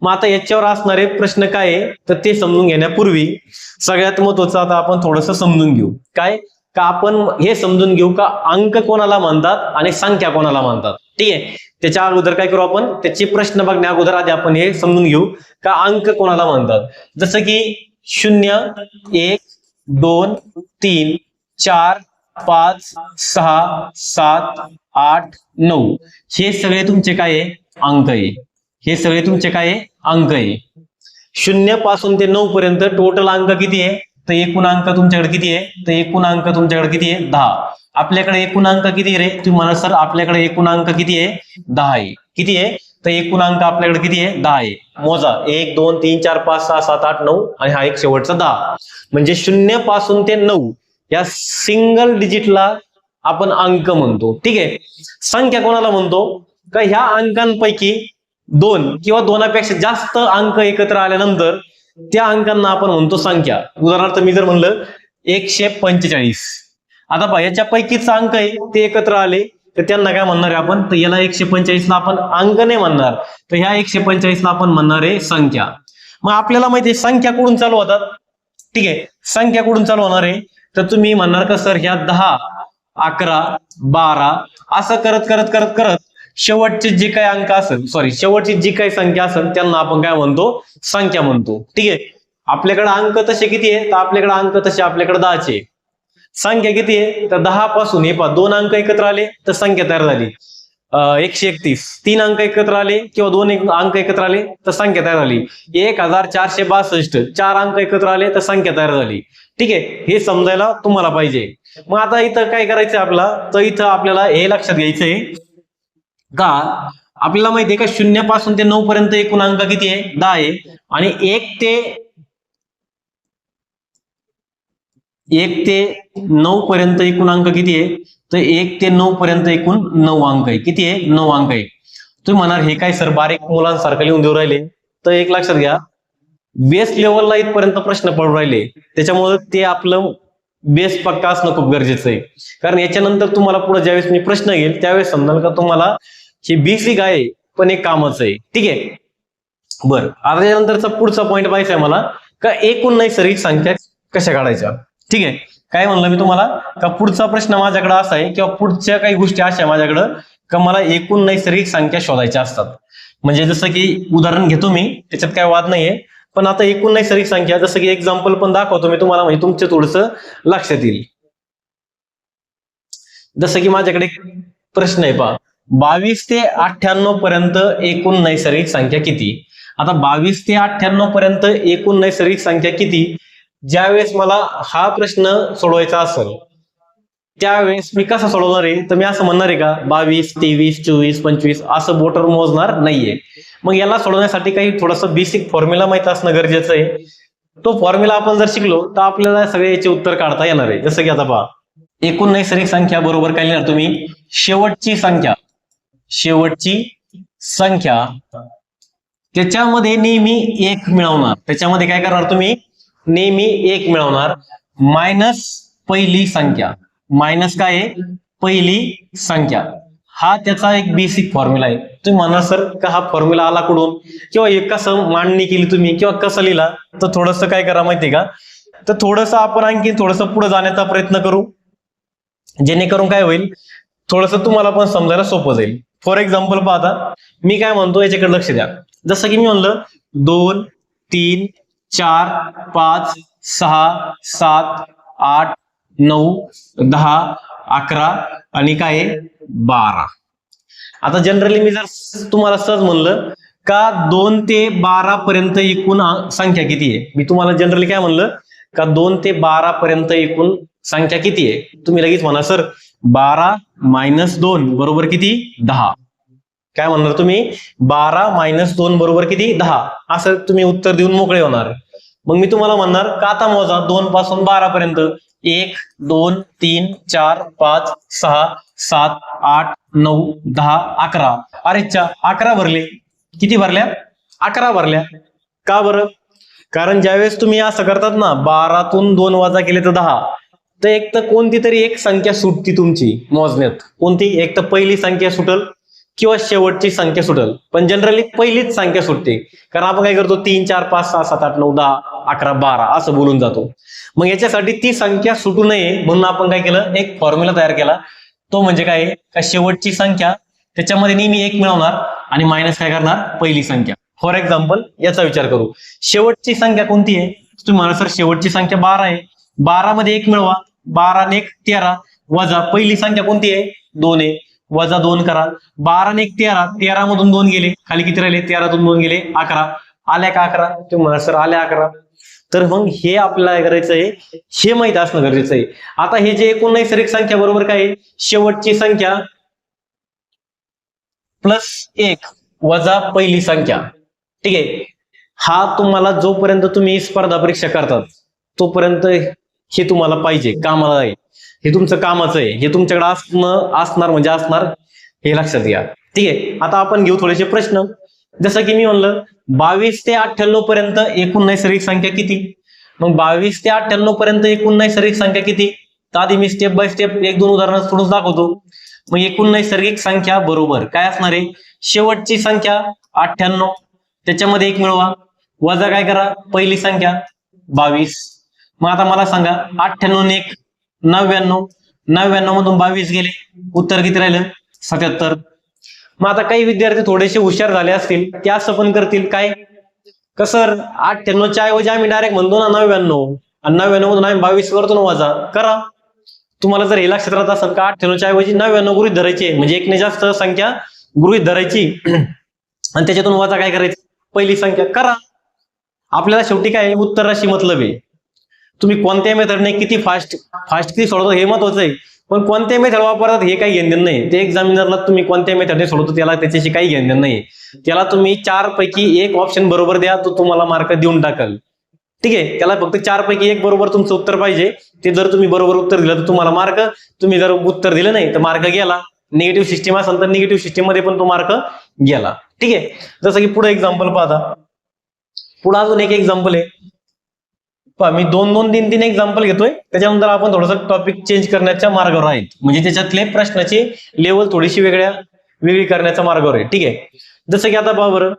मग आता याच्यावर असणारे प्रश्न काय आहे तर ते समजून घेण्यापूर्वी सगळ्यात महत्त्वाचं आता आपण थोडंसं समजून घेऊ. काय का आपण हे समजून घेऊ का अंक कोणाला म्हणतात आणि संख्या कोणाला म्हणतात. ठीक आहे. त्याच्या अगोदर काय करू आपण, त्याचे प्रश्न बघण्या अगोदर आधी आपण हे समजून घेऊ का अंक कोणाला म्हणतात. जसं की 0, 1, 2, 3, 4, 5, 6, 7, 8, 9 हे सगळे तुमचे काय आहे, अंक आहे. हे सगळे तुमचे काय आहे, अंक आहे. 0 पासून ते 9 पर्यंत टोटल अंक किती आहे, तर एकूण अंक तुमच्याकडे किती आहे, तर एकूण अंक तुमच्याकडे किती आहे, 10. आपल्याकडे एकूण अंक किती रे, तुम्ही म्हणा सर आपल्याकडे एकूण अंक किती आहे, 10 आहे. किती आहे, तर एकूण अंक आपल्याकडे किती आहे, 10 आहे. मोजा 1 2 3 4 5 6 7 8 9 आणि हा एक शेवटचा 10. म्हणजे 0 पासून ते 9 या सिंगल डिजिटला आपण अंक म्हणतो. ठीक आहे. संख्या कोणाला म्हणतो का ह्या अंकांपैकी 2 किंवा 2पेक्षा जास्त अंक एकत्र आल्यानंतर त्या अंकांना आपण म्हणतो संख्या. उदाहरणार्थ मी जर म्हणलं 145, आता पहा याच्यापैकीच अंक आहे ते एकत्र आले तर त्यांना काय म्हणणार आहे आपण, तर याला 145 ला आपण अंक नाही म्हणणार, तर ह्या 145 ला आपण म्हणणार आहे संख्या. मग आपल्याला माहिती आहे संख्या कुठून चालू होतात. ठीक आहे. संख्या कुठून चालू होणार आहे, तर तुम्ही म्हणणार का सर ह्या 10, 11, 12 असं करत करत करत करत शेवटचे जे काही अंक असेल, शेवटची जी काही संख्या असेल त्यांना आपण काय म्हणतो, संख्या म्हणतो. ठीक आहे. आपल्याकडे अंक तसे किती आहे, तर आपल्याकडे अंक तसे आपल्याकडे 10चे. संख्या किती आहे, तर 10 पासून हे पहा 2 अंक एकत्र आले तर संख्या तयार झाली 131. 3 अंक एकत्र आले किंवा 2 अंक एकत्र आले तर संख्या तयार झाली 1462. 4 अंक एकत्र आले तर संख्या तयार झाली. ठीक आहे. हे समजायला तुम्हाला पाहिजे. मग आता इथं काय करायचंय आपल्याला, तर इथं आपल्याला हे लक्षात घ्यायचंय का आपल्याला माहितीये का 0 पासून ते 9 पर्यंत एकूण अंक किती आहे, 10 आहे. आणि 1 ते 9 पर्यंत एकूण अंक किती आहे, तर 1 ते 9 पर्यंत एकूण 9 अंक आहे. किती आहे, 9 अंक आहे. तुम्ही म्हणाल हे काय सर बारीक मुलांसारखं लिहून देऊ राहिले, तर एक लक्षात घ्या बेस लेवलला इथपर्यंत प्रश्न पडू राहिले त्याच्यामुळे ते आपलं बेस पक्का असणं खूप गरजेचं आहे. कारण याच्यानंतर तुम्हाला पुढे ज्यावेळेस मी प्रश्न घेईल त्यावेळेस समजाल का तुम्हाला हे बेसिक आहे पण एक कामाचं आहे. ठीक आहे. बरं, आता यानंतरचा पुढचा पॉईंट पाहायचा आहे मला का एकूण नैसर्गिक संख्या कशा काढायच्या. ठीक आहे. काय म्हणलं मी तुम्हाला का पुढचा प्रश्न माझ्याकडे असा आहे किंवा पुढच्या काही गोष्टी अशा माझ्याकडं का मला एकूण नैसर्गिक संख्या शोधायच्या असतात. म्हणजे जसं की उदाहरण घेतो मी, त्याच्यात काय वाद नाहीये, पण आता एकूण नैसर्गिक संख्या जसं की एक्झाम्पल पण दाखवतो मी तुम्हाला, म्हणजे तुमचं थोडंसं लक्षात येईल. जसं की माझ्याकडे प्रश्न आहे पहा 22 ते 98 पर्यंत एकूण नैसर्गिक संख्या किती. आता 22 ते 98 पर्यंत एकूण नैसर्गिक संख्या किती, ज्यावेळेस मला हा प्रश्न सोडवायचा असेल त्यावेळेस मी कसा सोडवणार आहे, तर मी असं म्हणणार आहे का 22, 23, 24, 25 असं बोटर मोजणार नाहीये. मग याला सोडवण्यासाठी काही थोडंसं बेसिक फॉर्म्युला माहित असणं गरजेचं आहे. तो फॉर्म्युला आपण जर शिकलो तर आपल्याला सगळे याचे उत्तर काढता येणार आहे. जसं की आता पहा एकूण नैसर्गिक संख्या बरोबर काय लिहिणार तुम्ही, शेवटची संख्या त्याच्यामध्ये नेहमी 1 मिळवणार. त्याच्यामध्ये काय करणार तुम्ही, नेहमी 1 मिळवणार मायनस पहिली संख्या. मायनस काय आहे, पहिली संख्या. हा त्याचा एक बेसिक फॉर्म्युला आहे. तुम्ही म्हणा सर का हा फॉर्म्युला आला कुठून किंवा कसं मांडणी केली तुम्ही किंवा कसं लिहिला, तर थोडंसं काय करा माहितीये का, तर थोडंसं आपण आणखी थोडंसं पुढे जाण्याचा प्रयत्न करू जेणेकरून काय होईल थोडंसं तुम्हाला पण समजायला सोपं जाईल. फॉर एक्झाम्पल पाहता मी काय म्हणतो याच्याकडे लक्ष द्या. जसं की मी म्हणलं 2 3 4 5 6 7 8 9 10 11 आणि काय आहे 12. आता जनरली मी जर तुम्हाला सहज म्हणलं का 2 ते 12 पर्यंत एकूण संख्या किती आहे, मी तुम्हाला जनरली काय म्हणलं का 2 ते 12 पर्यंत एकूण संख्या किती आहे, तुम्ही लगेच म्हणा सर 12 - 2 बरोबर किती 10. काय म्हणणार तुम्ही 12 - 2 बरोबर किती 10, असं तुम्ही उत्तर देऊन मोकळे होणार. मग मी तुम्हाला म्हणणार का आता मोजा 2 पासून 12 पर्यंत 1 2 3 4 5 6 7 8 9 10 11. अरे 11 भरले. किती भरल्या 11 भरल्या. का बरं, कारण ज्यावेळेस तुम्ही असं करतात ना 12तून 2 वजा केले तर 10, तर एक तर कोणती तरी एक संख्या सुटती तुमची मोजण्यात. कोणती, एक तर पहिली संख्या सुटल किंवा शेवटची संख्या सुटल, पण जनरली पहिलीच संख्या सुटते. कारण आपण काय करतो 3 4 5 6 7 8 9 10 11 12 असं बोलून जातो. मग याच्यासाठी ती संख्या सुटू नये म्हणून आपण काय केलं, एक फॉर्म्युला तयार केला. तो म्हणजे काय का शेवटची संख्या त्याच्यामध्ये नेहमी 1 मिळवणार आणि मायनस काय करणार पहिली संख्या. फॉर एक्झाम्पल याचा विचार करू, शेवटची संख्या कोणती आहे, तुम्ही म्हणा सर शेवटची संख्या 12 आहे. 12 मध्ये 1 मिळवा, 12 ने 1 13 वजा पहिली संख्या कोणती आहे 2 आहे, वजा 2 करा. 12 ने 1 13, 13 मधून 2 गेले, खाली किती राहिले 13तून 2 गेले 11. आल्या का 11, तुम्ही म्हणा सर आल्या 11. तर मग हे आपल्याला काय करायचं आहे, हे माहित असणं गरजेचं आहे. आता हे जे एकूण नैसर्गिक संख्या बरोबर काय आहे, शेवटची संख्या प्लस 1 वजा पहिली संख्या. ठीक आहे, हा तुम्हाला जोपर्यंत तुम्ही स्पर्धा परीक्षा करतात तोपर्यंत हे तुम्हाला पाहिजे, कामाला आहे, हे तुमचं कामाचं आहे, हे तुमच्याकडे असणार म्हणजे असणार, हे लक्षात घ्या. ठीक आहे, आता आपण घेऊ थोडेसे प्रश्न. जसं की मी म्हणलं 22 ते 98 पर्यंत एकूण नैसर्गिक संख्या किती. मग 22 ते 98 पर्यंत एकूण नैसर्गिक संख्या किती, तर आधी मी स्टेप बाय स्टेप 1-2 उदाहरणं सोडून दाखवतो. मग एकूण नैसर्गिक संख्या बरोबर काय असणार आहे, शेवटची संख्या 98, त्याच्यामध्ये 1 मिळवा, वजा काय करा पहिली संख्या 22. मग आता मला सांगा 98 ने 1 99, 99 मधून 22 गेले, उत्तर किती राहिलं 77. मग आता काही विद्यार्थी थोडेसे हुशार झाले असतील, ते असं पण करतील काय का सर 98च्या ऐवजी आम्ही डायरेक्ट म्हणतो ना 99, आणि 99 मधून आम्ही 22 करतो ना वजा करा. तुम्हाला जर हे लक्षात राहत असेल का 98च्या ऐवजी 99 गृहीत धरायचे, म्हणजे एकने जास्त संख्या गृहीत धरायची आणि त्याच्यातून वजा काय करायचं पहिली संख्या करा. आपल्याला शेवटी काय उत्तराशी मतलब आहे. तुम्ही कोणत्या मेथडने किती फास्ट किती सोडवतो हे महत्वाचं आहे, पण कोणत्या मेथड वापरतात हे काही घेणं नाही. ते एक्झामिनरला तुम्ही कोणत्या मेथडने सोडवतो त्याला त्याच्याशी काही घेणं नाही. त्याला तुम्ही 4 पैकी 1 ऑप्शन बरोबर द्या, तो तुम्हाला मार्क देऊन टाकल. ठीक आहे, त्याला फक्त 4 पैकी 1 बरोबर तुमचं उत्तर पाहिजे. ते जर तुम्ही बरोबर उत्तर दिलं तर तुम्हाला मार्क, तुम्ही जर उत्तर दिलं नाही तर मार्क गेला. निगेटिव्ह सिस्टीम असेल तर निगेटिव्ह सिस्टीम मध्ये पण तो मार्क गेला. ठीक आहे, जसं की पुढे एक्झाम्पल पाहता, पुढे अजून एक एक्झाम्पल आहे पहा. मी 2-2-3-3 एक्झाम्पल घेतोय, त्याच्यानंतर आपण थोडंसं टॉपिक चेंज करण्याच्या मार्गावर आहेत, म्हणजे त्याच्यातले प्रश्नाची लेवल थोडीशी वेगळी करण्याच्या मार्गावर आहे. ठीक आहे, जसं की आता पहा बरं,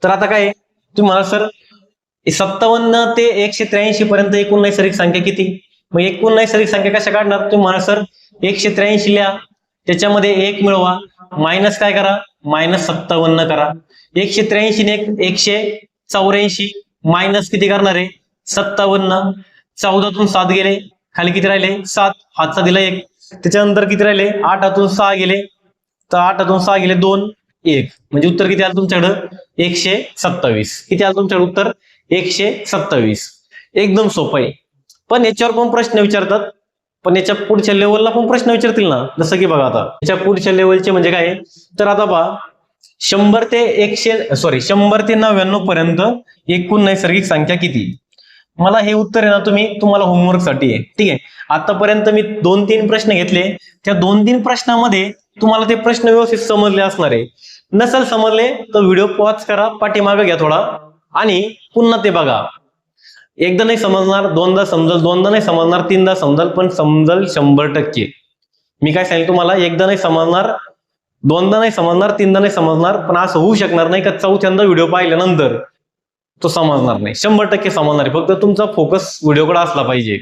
तर आता काय तुम्ही म्हणा सर 57 ते 183 पर्यंत एकूण नैसर्गिक संख्या किती. मग एकूण नैसर्गिक संख्या कशा काढणार, तुम्ही म्हणा सर 183 लिहा, त्याच्यामध्ये 1 मिळवा, मायनस काय करा -57 करा. 183 ने 184, मायनस किती करणार आहे 57. 14तून 7 गेले, खाली किती राहिले 7, हातचा दिला 1. त्याच्यानंतर किती राहिले 8तून 6 गेले, तर 8तून 6 गेले 2 1, म्हणजे उत्तर किती आलं तुमच्याकडं 127. किती आलं तुमच्याकडे उत्तर 127. एकदम सोपं आहे. पण याच्यावर पण प्रश्न विचारतात, पण याच्या पुढच्या लेवलला पण प्रश्न विचारतील ना. जसं की बघा आता याच्या पुढच्या लेवलचे म्हणजे काय, तर आता पहा 100 ते 99 पर्यंत एकूण नैसर्गिक संख्या किती. मला हे उत्तर आहे ना तुम्हाला होमवर्क साठी आहे. ठीक आहे, आतापर्यंत मी 2-3 प्रश्न घेतले, त्या 2-3 प्रश्नामध्ये तुम्हाला ते प्रश्न व्यवस्थित समजले असणार आहे. नसेल समजले तर व्हिडिओ पॉज करा, पाठीमागे घ्या थोडा आणि पुन्हा ते बघा. एकदा नाही समजणार, दोनदा समजल, दोनदा नाही समजणार, तीनदा समजल, पण समजल 100%. मी काय सांगितलं तुम्हाला, एकदा नाही समजणार, दोनदा नाही समजणार, तीनदा नाही समजणार, पण असं होऊ शकणार नाही का चौथ्यांदा व्हिडिओ पाहिल्यानंतर तो समजणार नाही. 100% समजणार आहे, फक्त तुमचा फोकस व्हिडिओकडे असला पाहिजे.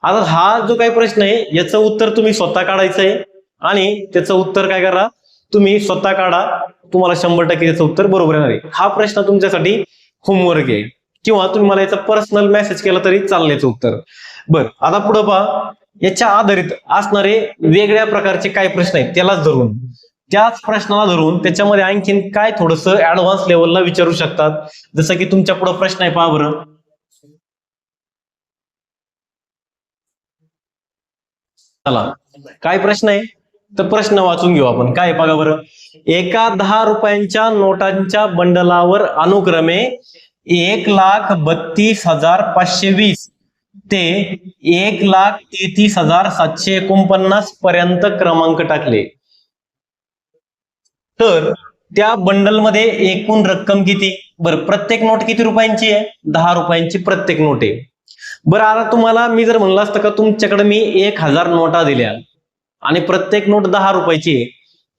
आता हा जो काही प्रश्न आहे याचं उत्तर तुम्ही स्वतः काढायचं आहे आणि त्याचं उत्तर काय करा तुम्ही स्वतः काढा, तुम्हाला 100% त्याचं उत्तर बरोबर येणार आहे. हा प्रश्न तुमच्यासाठी होमवर्क आहे, किंवा तुम्ही मला याचा पर्सनल मेसेज केला तरी चालेल याचं उत्तर. बरं, आता पुढे पहा, याच्या आधारित असणारे वेगळ्या प्रकारचे काय प्रश्न आहेत त्यालाच धरून, त्याच प्रश्नाला धरून त्याच्यामध्ये आणखीन काय थोडस ऍडव्हान्स लेवलला विचारू शकतात. जसं की तुमच्या पुढे प्रश्न आहे, पहा बरं. चला काय प्रश्न आहे तर प्रश्न वाचून घेऊ आपण. काय बघा बरं. एका 10 रुपयांच्या नोटांच्या बंडलावर अनुक्रमे 1,32,520 ते 1,33,749 पर्यंत क्रमांक टाकले तर त्या बंडलमध्ये एकूण रक्कम किती? बरं, प्रत्येक नोट किती रुपयांची आहे? 10 रुपयांची प्रत्येक नोट आहे. बरं, आता तुम्हाला मी जर म्हणलं असतं का तुमच्याकडे मी 1,000 नोटा दिल्या आणि प्रत्येक नोट 10 रुपयाची आहे,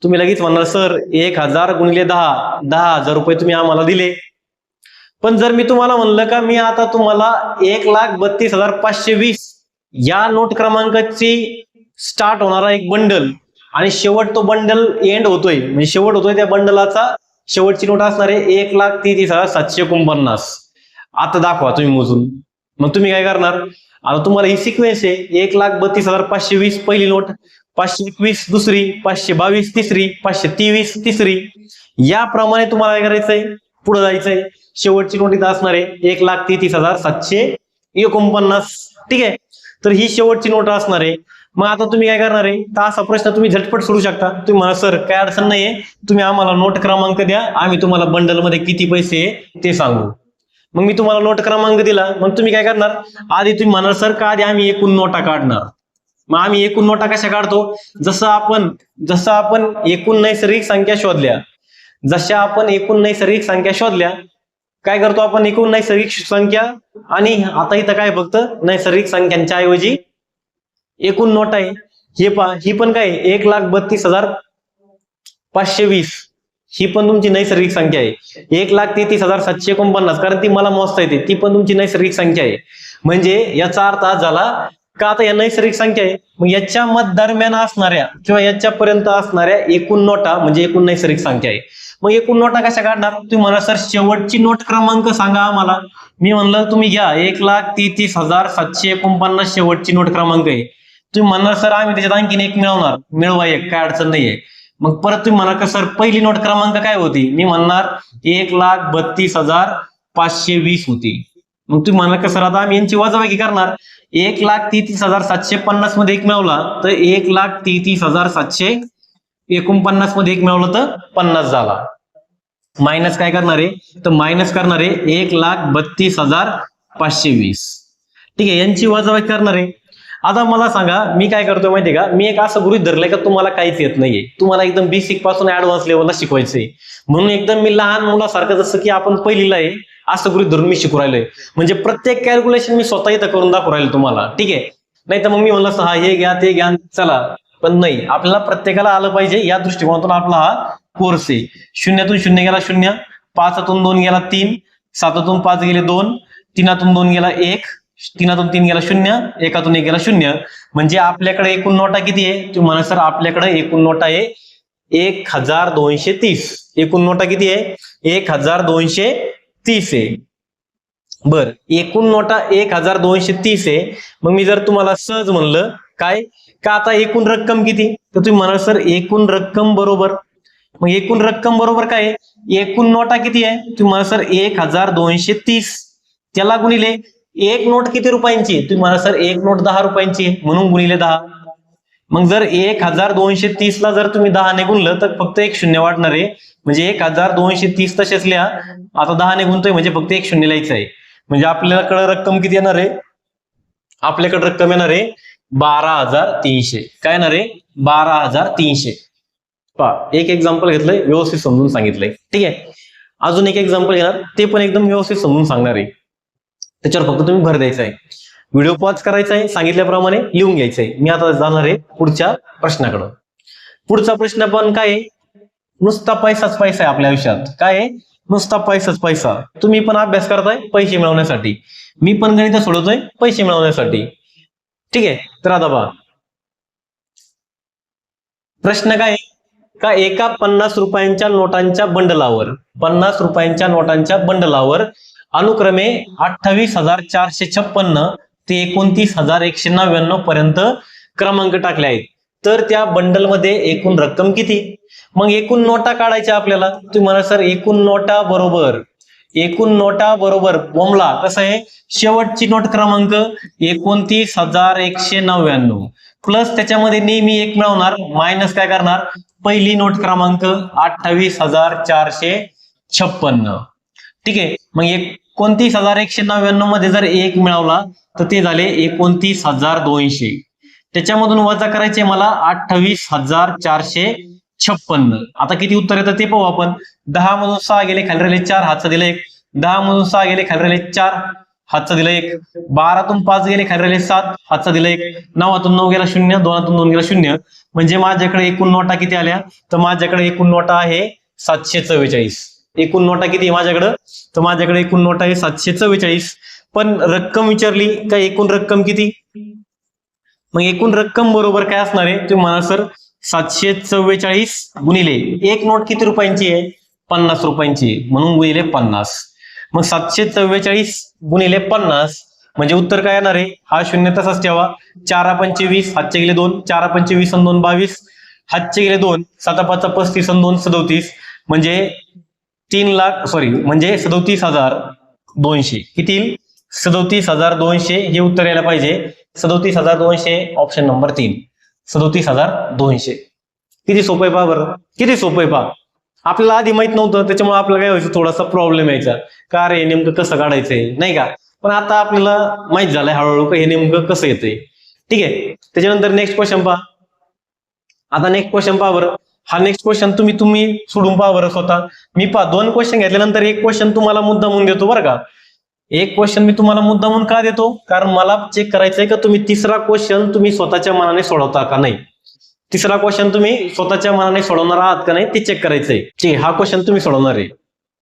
तुम्ही लगेच म्हणणार सर 1,000 गुणिले 10, 10,000 रुपये तुम्ही आम्हाला दिले. पण जर मी तुम्हाला म्हणलं का मी आता तुम्हाला 1,32,520 या नोट क्रमांकाची स्टार्ट होणारा एक बंडल आणि शेवट तो बंडल एंड होतोय, म्हणजे शेवट होतोय त्या बंडलाचा, शेवटची नोट असणार आहे 1,33,749. आता दाखवा तुम्ही मोजून. मग तुम्ही काय करणार? आता तुम्हाला ही सिक्वेन्स आहे, 1,32,520 पहिली नोट, 521 दुसरी, 522 तिसरी, 523 तिसरी, याप्रमाणे तुम्हाला काय करायचंय? पुढे जायचंय. शेवटची नोट इथं असणार आहे 1,33,749. ठीक आहे, तर ही शेवटची नोट असणार आहे. मग आता तुम्ही काय करणार आहे? तर असा प्रश्न तुम्ही झटपट सोडू शकता. तुम्ही म्हणा सर काय अडचण नाहीये, तुम्ही आम्हाला नोट क्रमांक द्या, आम्ही तुम्हाला बंडल मध्ये किती पैसे आहे ते सांगू. मग मी तुम्हाला नोट क्रमांक दिला, मग तुम्ही काय करणार? आधी तुम्ही म्हणाल सर का आधी आम्ही एकूण नोटा काढणार. मग आम्ही एकूण नोटा कशा काढतो? जसं आपण एकूण नैसर्गिक संख्या शोधल्या, जशा आपण एकूण नैसर्गिक संख्या शोधल्या, काय करतो आपण? एकूण नैसर्गिक संख्या आणि आता इथं काय फक्त नैसर्गिक संख्यांच्या ऐवजी एकूण नोट आहे. हे पहा, ही पण काय 1,32,520, ही पण तुमची नैसर्गिक संख्या आहे. 1,33,749 कारण ती मला मोजता येते, ती पण तुमची नैसर्गिक संख्या आहे. म्हणजे याचा अर्थ झाला का आता या नैसर्गिक संख्या आहे, मग याच्या दरम्यान असणाऱ्या किंवा याच्यापर्यंत असणाऱ्या एकूण नोटा म्हणजे एकूण नैसर्गिक संख्या आहे. मग एकूण नोटा कशा काढणार? तुम्ही म्हणा सर शेवटची नोट क्रमांक सांगा आम्हाला. मी म्हणलं तुम्ही घ्या 1,33,749 शेवटची नोट क्रमांक आहे. तुम्ही म्हणणार सर आम्ही त्याच्यात आणखीन एक मिळवणार, मिळवा एक, काय अडचण नाहीये. मग परत तुम्ही म्हणा का सर पहिली नोट क्रमांक काय होती? मी म्हणणार 1,32,520 होती. मग तुम्ही म्हणा का सर आता आम्ही यांची वजाबाकी करणार, 1,33,750 मध्ये एक मिळवला तर 1,33,749 मध्ये एक मिळवलं तर 50 झाला. मायनस काय करणार आहे? तर मायनस करणार आहे 1,32,520. ठीक आहे, यांची वजाबाकी करणार आहे. आता मला सांगा मी काय करतोय माहितीये का? मी एक असं गृहीत धरलंय का तुम्हाला काहीच येत नाहीये, तुम्हाला एकदम बेसिक पासून ऍडव्हान्स लेवलला शिकवायचंय, म्हणून एकदम मी लहान मुलासारखं जसं की आपण पहिलीला आहे असं गृहीत धरून मी शिकू राहिलोय. म्हणजे प्रत्येक कॅल्क्युलेशन मी स्वतः इथं करून दाखवू राहिलो तुम्हाला. ठीक आहे, नाही तर मग मी म्हणलं हा हे घ्या ते घ्या चला, पण नाही, आपल्याला प्रत्येकाला आलं पाहिजे या दृष्टिकोनातून आपला हा कोर्स आहे. 0तून 0 गेला 0, 5तून 2 गेला 3, 7तून 5 गेले 2, 3तून 2 गेला 1, 3तून 3 गेला 0, 1तून 1 गेला 0. म्हणजे आपल्याकडे एकूण नोटा किती आहे? तुम्ही म्हणा सर आपल्याकडे एकूण नोटा आहे 1,230. एकूण नोटा किती आहे? 1,230 आहे. बर, एकूण नोटा 1,230 आहे. मग मी जर तुम्हाला सहज म्हणलं काय का आता एकूण रक्कम किती, तर तुम्ही म्हणाल सर एकूण रक्कम बरोबर, मग एकूण रक्कम बरोबर काय आहे? एकूण नोटा किती आहे? तुम्ही म्हणाल सर 1,230, त्याला गुणिले एक नोट किती रुपयांची? तुम्ही म्हणाल सर एक नोट 10 रुपयांची आहे म्हणून गुणिले 10. मग जर 1,230 ला जर तुम्ही 10 ने गुणलं तर फक्त एक शून्य वाढणार आहे, म्हणजे 1,230 तसेच लिहा. आता 10 ने गुणतोय म्हणजे फक्त एक शून्य लिहायचं आहे. म्हणजे आपल्याकडे रक्कम किती येणार आहे? आपल्याकडे रक्कम येणार आहे 12,300. काय येणार आहे? 12,300. पहा, एक एक्झाम्पल घेतलंय, व्यवस्थित समजून सांगितलंय. ठीक आहे, अजून एक एक्झाम्पल घेणार, ते पण एकदम व्यवस्थित समजून सांगणार आहे. त्याच्यावर फक्त तुम्ही भर द्यायचा आहे, व्हिडिओ पॉज करायचा आहे, सांगितल्याप्रमाणे लिहून घ्यायचं आहे. मी आता जाणार आहे पुढच्या प्रश्नाकडे. पुढचा प्रश्न पण काय आहे? नुसता पैसाच पैसा आहे आपल्या आयुष्यात. काय आहे? नुसता पैसाच पैसा. तुम्ही पण अभ्यास करताय पैसे मिळवण्यासाठी, मी पण गणित सोडवतोय पैसे मिळवण्यासाठी. ठीक आहे, तर आता बघा प्रश्न काय का एका 50 रुपयांच्या नोटांच्या बंडलावर 50 रुपयांच्या नोटांच्या बंडलावर अनुक्रमे 28,456 ते 29,199 पर्यंत क्रमांक टाकले आहेत. तर त्या बंडलमध्ये एकूण रक्कम किती? मग एकूण नोटा काढायच्या आपल्याला. तुम्ही म्हणा सर एकूण नोटा बरोबर बोमला कसं आहे, शेवटची नोट क्रमांक 29,199 प्लस त्याच्यामध्ये नेहमी एक मिळवणार, मायनस काय करणार, पहिली नोट क्रमांक 28,456. ठीक आहे. मग 29,199 मध्ये जर एक मिळवला तर ते झाले 29,200. त्याच्यामधून वजा करायचे मला 28,456. आता किती उत्तर येतं ते पाहू आपण. 10 मधून 6 गेले, खाली राहिले 4, हातचा दिला 1. 10 मधून 6 गेले, खाली राहिले 4, हातचा दिला 1. 12तून 5 गेले, खाली राहिले 7, हातचा दिला 1. 9तून 9 गेला 0, 2तून 2 गेला 0. म्हणजे माझ्याकडे एकूण नोटा किती आल्या, तर माझ्याकडे एकूण नोटा आहे 744. एकूण नोटा किती माझ्याकडे, तर माझ्याकडे एकूण नोटा आहे 744. पण रक्कम विचारली का एकूण रक्कम किती, मग एकूण रक्कम बरोबर काय असणार आहे, तुम्ही म्हणा सर 744 गुणिले एक नोट किती रुपयांची आहे, 50 रुपयांची, म्हणून गुणिले 50. मग 744 गुणिले 50 म्हणजे उत्तर काय येणार आहे, हा शून्य तसाच ठेवा. 4 पंचे 20, हातचे गेले 2, 4 पंचे 20 आणि 2 22, हातचे गेले 2, 7 5 35 आणि 2 37, म्हणजे 3 लाख म्हणजे 37,200. किती, 37,200 हे उत्तर यायला पाहिजे. 37,200 ऑप्शन नंबर 3, 37,200. किती सोपं आहे पहा बरं, किती सोपं आहे पहा. आपल्याला आधी माहित नव्हतं, त्याच्यामुळे आपल्याला काय व्हायचं, थोडासा प्रॉब्लेम यायचा, का रे नेमकं कसं काढायचंय नाही का. पण आता आपल्याला माहित झालंय हळूहळू हे नेमकं कसं येतंय. ठीक आहे. त्याच्यानंतर नेक्स्ट क्वेश्चन पहा. आता नेक्स्ट क्वेश्चन पहा बरं. हा नेक्स्ट क्वेश्चन तुम्ही सोडून पहा बरं स्वतः. मी पहा 2 क्वेश्चन घेतल्यानंतर एक क्वेश्चन तुम्हाला मुद्दामून देतो बरं का. एक क्वेश्चन मी तुम्हाला मुद्दामून का देतो, कारण मला चेक करायचंय का तुम्ही तिसरा क्वेश्चन तुम्ही स्वतःच्या मनाने सोडवता का नाही. तिसरा क्वेश्चन तुम्ही स्वतःच्या मनाने सोडवणार आहात का नाही ते चेक करायचंय. ठीक आहे, हा क्वेश्चन तुम्ही सोडवणार आहे.